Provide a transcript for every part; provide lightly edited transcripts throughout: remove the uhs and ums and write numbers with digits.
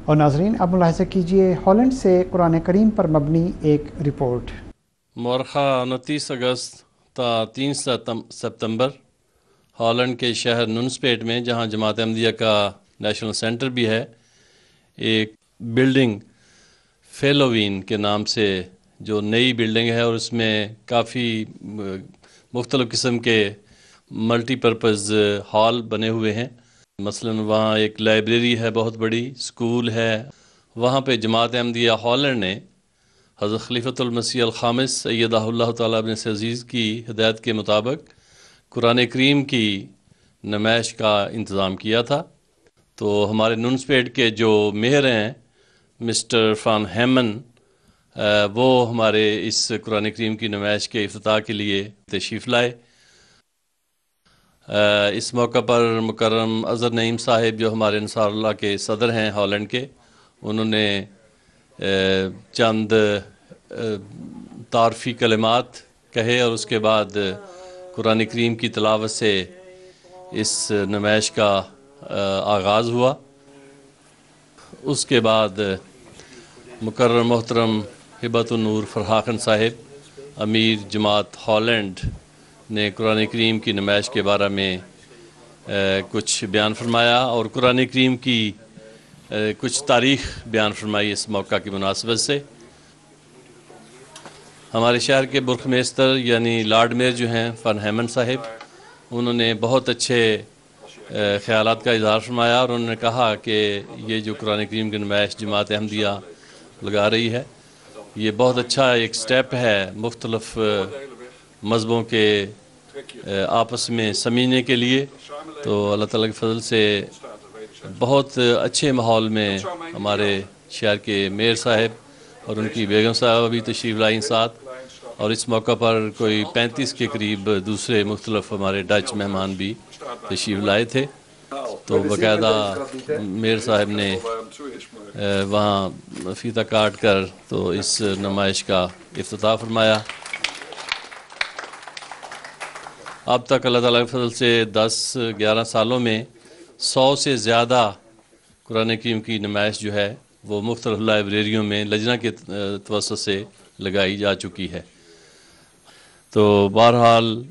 اور ناظرین اب ملاحظہ کیجیے ہالینڈ سے قرآن کریم پر مبنی ایک رپورٹ۔ مورخہ 29 اگست تا 3 ستمبر ہالینڈ کے شہر نونسپیٹ میں، جہاں جماعت احمدیہ کا نیشنل سینٹر بھی ہے، ایک بلڈنگ فیلووین کے نام سے جو نئی بلڈنگ ہے، اور اس میں کافی مختلف قسم کے ملٹی پرپز ہال بنے ہوئے ہیں۔ مثلا وہاں ایک لائبریری ہے بہت بڑی، اسکول ہے۔ وہاں پہ جماعت احمدیہ ہالینڈ نے حضرت خلیفۃ المسیح الخامس ایدہ اللہ تعالیٰ ابن عزیز کی ہدایت کے مطابق قرآن کریم کی نمائش کا انتظام کیا تھا۔ تو ہمارے نونسپیٹ کے جو میئر ہیں مسٹر فان ہیمن، وہ ہمارے اس قرآن کریم کی نمائش کے افتتاح کے لیے تشریف لائے۔ اس موقع پر مکرم اظہر نعیم صاحب، جو ہمارے انصار اللہ کے صدر ہیں ہالینڈ کے، انہوں نے چند تعارفی کلمات کہے، اور اس کے بعد قرآن کریم کی تلاوت سے اس نمائش کا آغاز ہوا۔ اس کے بعد مکرم محترم ہبت النور فرحاخن صاحب، امیر جماعت ہالینڈ، نے قرآن کریم کی نمائش کے بارے میں کچھ بیان فرمایا، اور قرآن کریم کی کچھ تاریخ بیان فرمائی اس موقع کی مناسبت سے۔ ہمارے شہر کے برخمیستر یعنی لارڈ میئر جو ہیں فان ہیمن صاحب، انہوں نے بہت اچھے خیالات کا اظہار فرمایا، اور انہوں نے کہا کہ یہ جو قرآن کریم کی نمائش جماعت احمدیہ لگا رہی ہے، یہ بہت اچھا ایک سٹیپ ہے مختلف مذہبوں کے آپس میں سمجھنے کے لیے۔ تو اللہ تعالیٰ کے فضل سے بہت اچھے ماحول میں ہمارے شہر کے میئر صاحب اور ان کی بیگم صاحبہ بھی تشریف لائیں ساتھ، اور اس موقع پر کوئی 35 کے قریب دوسرے مختلف ہمارے ڈچ مہمان بھی تشریف لائے تھے۔ تو باقاعدہ میئر صاحب نے وہاں فیتہ کاٹ کر تو اس نمائش کا افتتاح فرمایا۔ اب تک اللہ تعالیٰ کے فضل سے 10-11 سالوں میں 100 سے زیادہ قرآن کریم کی نمائش جو ہے وہ مختلف لائبریریوں میں لجنہ کے توسط سے لگائی جا چکی ہے۔ تو بہرحال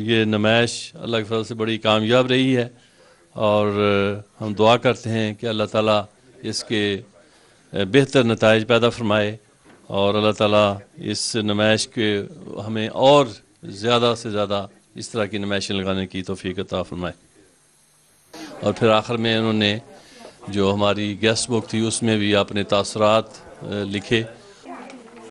یہ نمائش اللہ کے فضل سے بڑی کامیاب رہی ہے، اور ہم دعا کرتے ہیں کہ اللہ تعالیٰ اس کے بہتر نتائج پیدا فرمائے، اور اللہ تعالیٰ اس نمائش کے ہمیں اور زیادہ سے زیادہ اس طرح کی نمائشیں لگانے کی توفیق عطا فرمائے۔ اور پھر آخر میں انہوں نے جو ہماری گیسٹ بک تھی اس میں بھی اپنے تاثرات لکھے۔